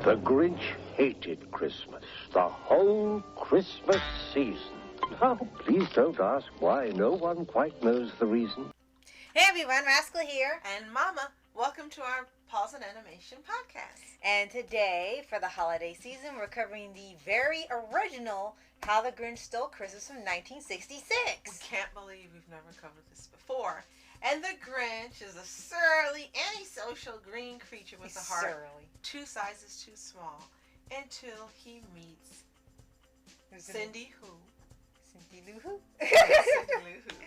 The Grinch hated Christmas, the whole Christmas season. Now, please don't ask why. No one quite knows the reason. Hey everyone, Rascal here. And Mama, welcome to our Paws On Animation podcast. And today, for the holiday season, we're covering the very original How the Grinch Stole Christmas from 1966. We can't believe we've never covered this before. And the Grinch is a surly, antisocial green creature with a heart Surly. 2 sizes too small until he meets Cindy Who. Cindy Lou Who? Cindy Lou Who.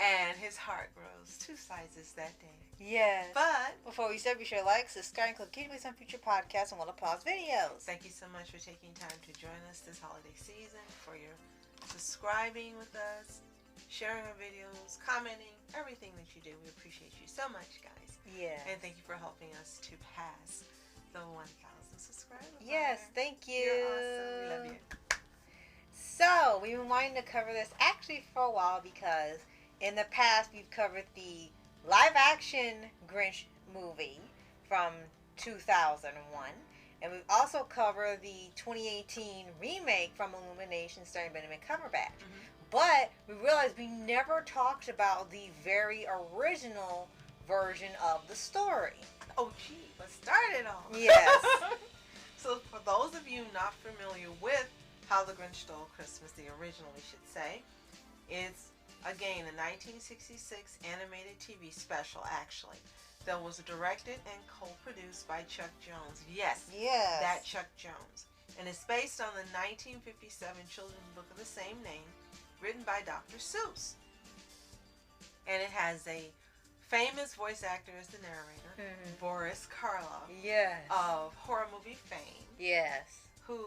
And his heart grows 2 sizes that day. Yes. But before we start, be sure to like, subscribe, and click Keep on future podcasts and one of Paws videos. thank you so much for taking time to join us this holiday season, for your subscribing with us, sharing our videos, commenting, everything that you do. We appreciate you so much, guys. Yeah. And thank you for helping us to pass the 1,000 subscribers. Yes, thank you. You're awesome. We love you. So, we've been wanting to cover this actually for a while because in the past we've covered the live-action Grinch movie from 2001. And we've also covered the 2018 remake from Illumination starring Benjamin Cumberbatch. Mm-hmm. But we realized we never talked about the very original version of the story. Oh, gee, let's start it off. Yes. So, for those of you not familiar with How the Grinch Stole Christmas, the original, we should say, it's, again, a 1966 animated TV special, actually, that was directed and co-produced by Chuck Jones. Yes, that Chuck Jones. And it's based on the 1957 children's book of the same name, written by Dr. Seuss. And it has a famous voice actor as the narrator, Boris Karloff, Yes. of horror movie fame. Yes. Who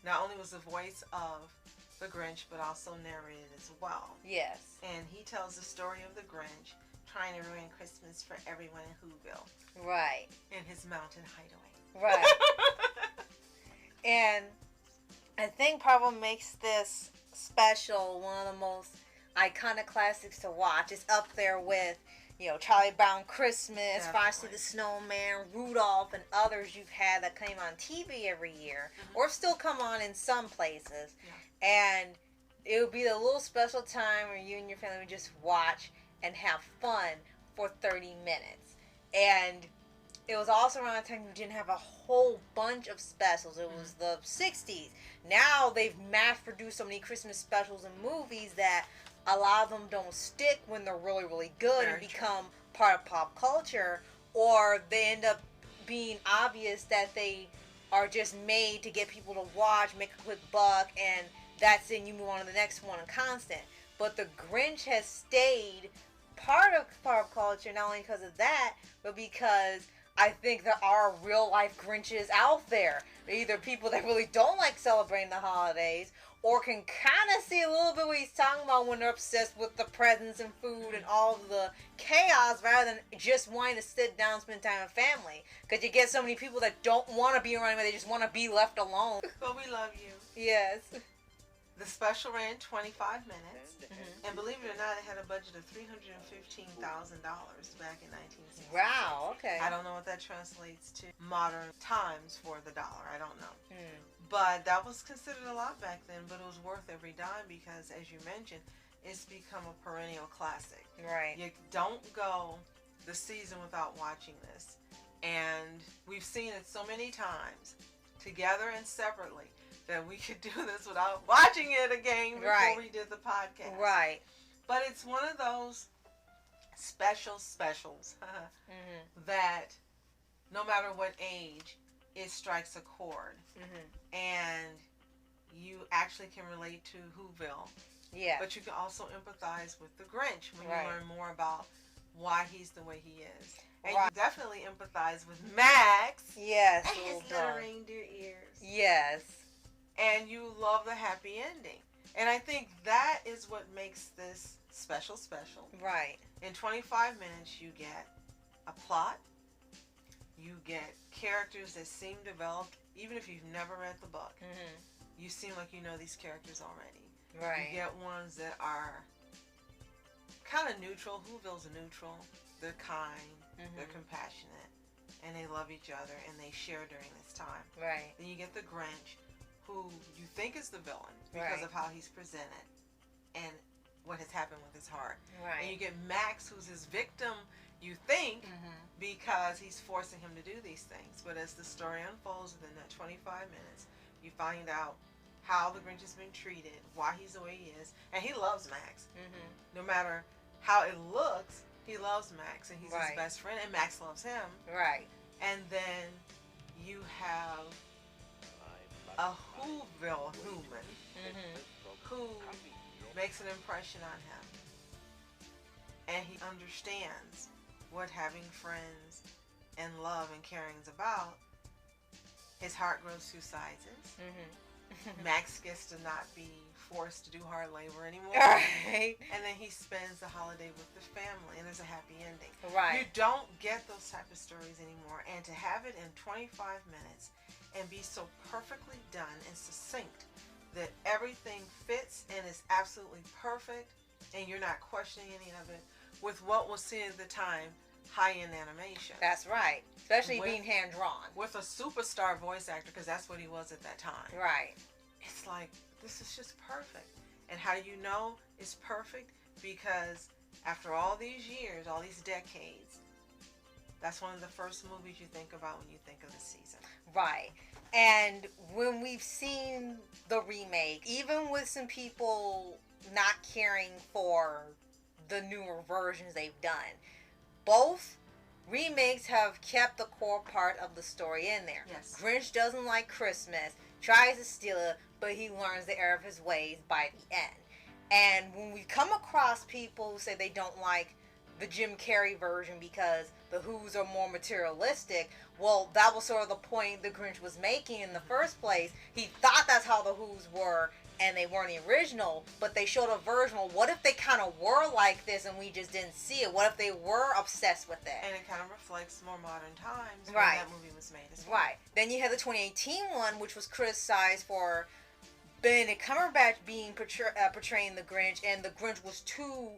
not only was the voice of the Grinch, but also narrated as well. Yes. And he tells the story of the Grinch trying to ruin Christmas for everyone in Whoville. Right. In his mountain hideaway. Right. And I think probably what makes this special one of the most iconic classics to watch. It's up there with, Charlie Brown Christmas, Frosty the Snowman, Rudolph, and others you've had that came on TV every year, or still come on in some places. Yeah. And it would be the little special time where you and your family would just watch and have fun for 30 minutes. And it was also around the time you didn't have a whole bunch of specials. It was the 60s. Now they've mass-produced so many Christmas specials and movies that a lot of them don't stick when they're really, really good and become part of pop culture, or they end up being obvious that they are just made to get people to watch, make a quick buck, and that's it, you move on to the next one and constant. But the Grinch has stayed part of pop culture, not only because of that, but because I think there are real life Grinches out there. Either people that really don't like celebrating the holidays, or can kind of see a little bit what he's talking about when they're obsessed with the presents and food and all of the chaos, rather than just wanting to sit down and spend time with family. Because you get so many people that don't want to be around you, they just want to be left alone. But we love you. Yes. The special ran 25 minutes, and believe it or not, it had a budget of $315,000 back in 1960. Wow, okay. I don't know what that translates to modern times for the dollar. I don't know. But that was considered a lot back then, but it was worth every dime because, as you mentioned, it's become a perennial classic. Right. You don't go the season without watching this. And we've seen it so many times, together and separately, that we could do this without watching it again before we did the podcast. Right. But it's one of those specials that no matter what age, it strikes a chord. And you actually can relate to Whoville. Yeah. But you can also empathize with the Grinch when you learn more about why he's the way he is. And you definitely empathize with Max. Yes. And his little reindeer ears. Yes. And you love the happy ending. And I think that is what makes this special. Right. In 25 minutes, you get a plot. You get characters that seem developed, even if you've never read the book. You seem like you know these characters already. Right. You get ones that are kind of neutral. Whoville's neutral. They're kind. They're compassionate. And they love each other. And they share during this time. Right. then you get the Grinch, who you think is the villain because of how he's presented and what has happened with his heart. Right. And you get Max, who's his victim, you think, because he's forcing him to do these things. But as the story unfolds within that 25 minutes, you find out how the Grinch has been treated, why he's the way he is, and he loves Max. No matter how it looks, he loves Max, and he's his best friend, and Max loves him. Right. And then you have a Whoville human who makes an impression on him, and he understands what having friends and love and caring is about. His heart grows two sizes. Max gets to not be forced to do hard labor anymore. Right. And then he spends the holiday with the family, and there's a happy ending. Right. You don't get those type of stories anymore, and to have it in 25 minutes and be so perfectly done and succinct that everything fits and is absolutely perfect, and you're not questioning any of it, with what was seen at the time, high-end animation. That's right. Especially being hand-drawn. With a superstar voice actor, because that's what he was at that time. Right. It's like, this is just perfect. And how do you know it's perfect? Because after all these years, all these decades, that's one of the first movies you think about when you think of the season. Right. And when we've seen the remake, even with some people not caring for the newer versions they've done, both remakes have kept the core part of the story in there. Yes. Grinch doesn't like Christmas, tries to steal it, but he learns the error of his ways by the end. And when we come across people who say they don't like the Jim Carrey version because the Who's are more materialistic, well, that was sort of the point the Grinch was making in the first place. He thought that's how the Who's were, and they weren't the original, but they showed a version. Well, what if they kind of were like this and we just didn't see it? What if they were obsessed with it? And it kind of reflects more modern times when Right. that movie was made as well. Right. Then you had the 2018 one, which was criticized for Benedict Cumberbatch being portraying the Grinch, and the Grinch was too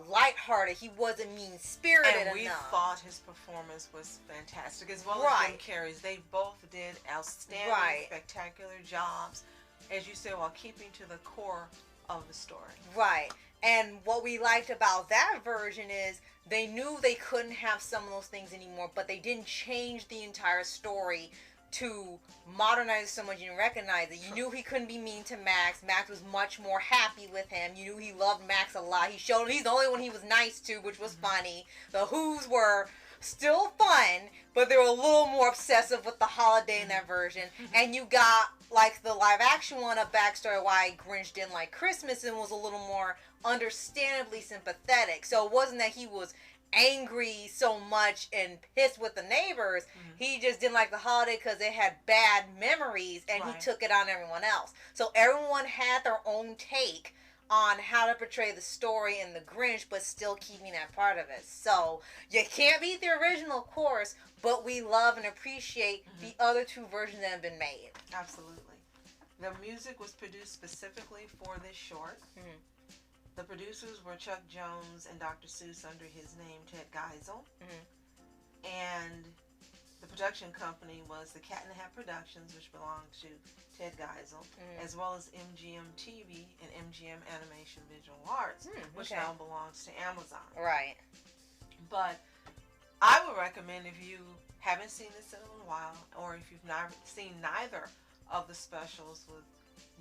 lighthearted. He wasn't mean-spirited enough. And we thought his performance was fantastic, as well as Jim Carrey's. They both did outstanding, spectacular jobs, as you said, while keeping to the core of the story. Right. And what we liked about that version is they knew they couldn't have some of those things anymore, but they didn't change the entire story to modernize it so much you didn't recognize it. You knew he couldn't be mean to Max. Max was much more happy with him. You knew he loved Max a lot. He's the only one he was nice to, which was funny. The Who's were still fun, but they were a little more obsessive with the holiday in that version. And you got, like, the live action one, a backstory why Grinch didn't like Christmas and was a little more understandably sympathetic. So it wasn't that he was angry so much and pissed with the neighbors. He just didn't like the holiday because they had bad memories, and he took it on everyone else. So everyone had their own take on how to portray the story in the Grinch, but still keeping that part of it. So you can't beat the original, of course, but we love and appreciate the other two versions that have been made. Absolutely. The music was produced specifically for this short. The producers were Chuck Jones and Dr. Seuss under his name, Ted Geisel. And the production company was the Cat in the Hat Productions, which belonged to Ted Geisel, as well as MGM TV and MGM Animation Visual Arts, which now belongs to Amazon. Right. But I would recommend, if you haven't seen this in a while, or if you've not seen neither of the specials with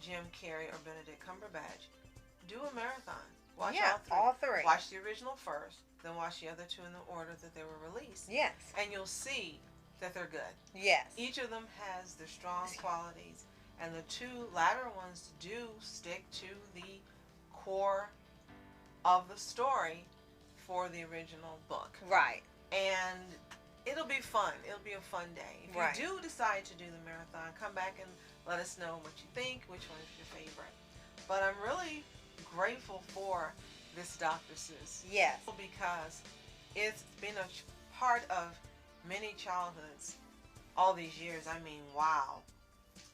Jim Carrey or Benedict Cumberbatch, do a marathon. Watch all three. Watch the original first, then watch the other two in the order that they were released. Yes. And you'll see that they're good. Yes. Each of them has their strong qualities, and the two latter ones do stick to the core of the story for the original book. Right. And it'll be fun. It'll be a fun day. If you do decide to do the marathon, come back and let us know what you think, which one is your favorite. But I'm really grateful for this Dr. Seuss. Yes. Because it's been a part of many childhoods all these years. I mean, wow.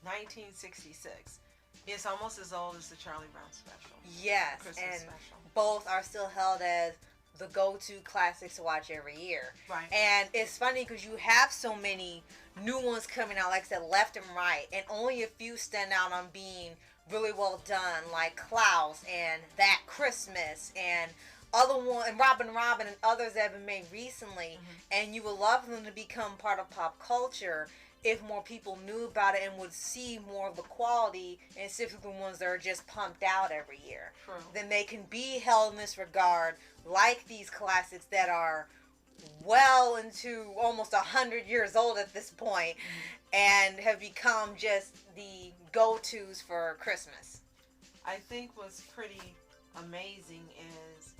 1966. It's almost as old as the Charlie Brown special. Yes. Christmas and special. Both are still held as the go-to classics to watch every year. Right. And it's funny because you have so many new ones coming out, like I said, left and right, and only a few stand out on being really well done, like Klaus and That Christmas and other one, and Robin and others that have been made recently. And you would love them to become part of pop culture if more people knew about it and would see more of the quality instead of the ones that are just pumped out every year. True. Then they can be held in this regard like these classics that are well into almost 100 years old at this point, and have become just the go-tos for Christmas. I think what's pretty amazing is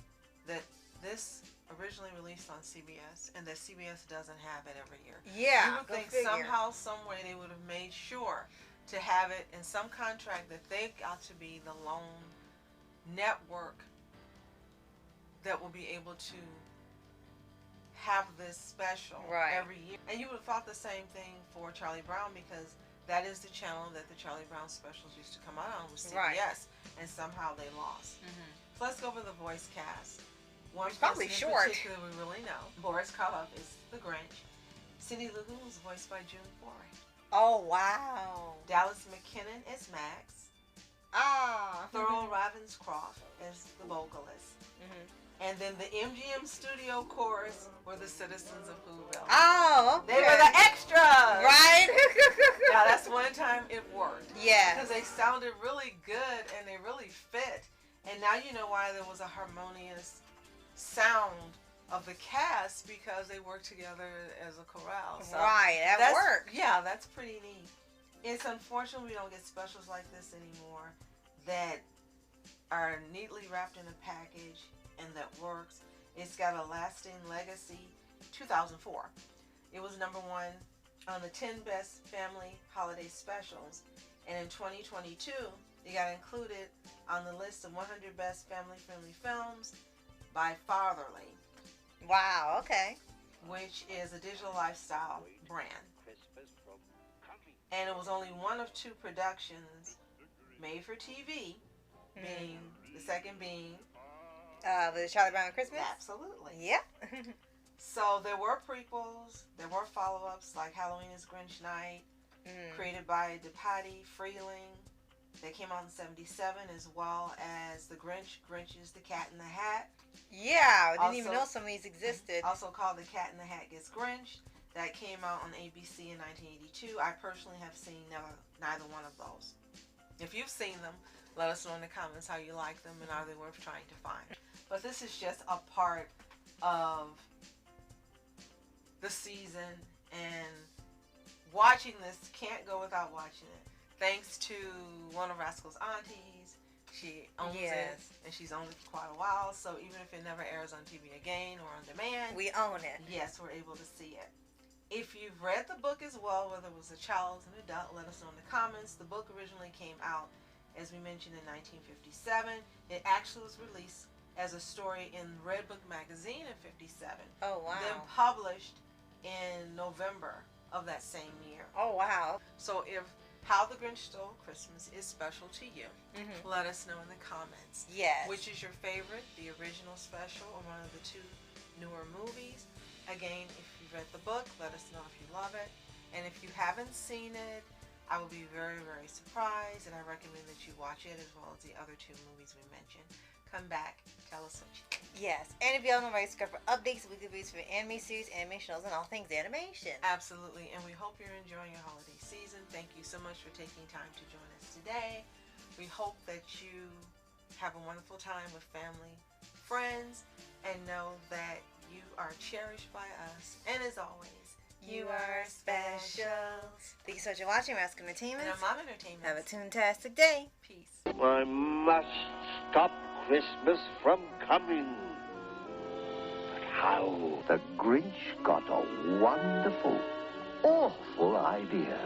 that this originally released on CBS, and that CBS doesn't have it every year. Yeah, you would think somehow, some way, they would have made sure to have it in some contract that they've got to be the lone network that will be able to have this special every year. And you would have thought the same thing for Charlie Brown, because that is the channel that the Charlie Brown specials used to come out on, was CBS, and somehow they lost. So let's go over the voice cast. One it's probably person short. in particular we really know. Boris Karloff is the Grinch. Cindy Lou Who is voiced by June Foray. Oh, wow. Dallas McKinnon is Max. Thurl Ravenscroft is the vocalist. And then the MGM studio chorus were the citizens of Whoville. Oh, okay. They were the extras. Right? Now, that's one time it worked. Yeah. Because they sounded really good and they really fit. And now you know why there was a harmonious sound of the cast, because they worked together as a chorale. So right, that worked. Yeah, that's pretty neat. It's unfortunate we don't get specials like this anymore that are neatly wrapped in a package and that works. It's got a lasting legacy. 2004, it was #1 on the 10 best family holiday specials, and in 2022 it got included on the list of 100 best family-friendly films by Fatherly. Wow, okay. Which is a digital lifestyle brand. And it was only one of 2 productions made for TV, being the second being the Charlie Brown Christmas? Absolutely. Yeah. So there were prequels, there were follow-ups like Halloween is Grinch Night, created by DePatie Freeling. They came out in 1977, as well as The Grinch, Grinch's The Cat in the Hat. Yeah, I didn't even know some of these existed. Also called The Cat in the Hat Gets Grinch. That came out on ABC in 1982. I personally have seen neither one of those. If you've seen them, let us know in the comments how you like them and are they worth trying to find. But this is just a part of the season, and watching this, can't go without watching it. Thanks to one of Rascal's aunties. She owns it, and she's owned it for quite a while, so even if it never airs on TV again or on demand, we own it. Yes, we're able to see it. If you've read the book as well, whether it was a child or an adult, let us know in the comments. The book originally came out, as we mentioned, in 1957. It actually was released as a story in Red Book magazine in 1957. Oh, wow. Then published in November of that same year. Oh, wow. So if How the Grinch Stole Christmas is special to you, let us know in the comments. Yes. Which is your favorite, the original special or one of the 2 newer movies? Again, if you've read the book, let us know if you love it. And if you haven't seen it, I will be very, very surprised, and I recommend that you watch it as well as the other 2 movies we mentioned. Come back, tell us what you think. Yes, and if you don't know, subscribe for updates, weekly reviews for anime series, animation shows, and all things animation. Absolutely, and we hope you're enjoying your holiday season. Thank you so much for taking time to join us today. We hope that you have a wonderful time with family, friends, and know that you are cherished by us. And as always, you are special. Thank you so much for watching Rascal Entertainment. And Mom Entertainment. Have a fantastic day. Peace. I must stop Christmas from coming. But how? The Grinch got a wonderful, awful idea.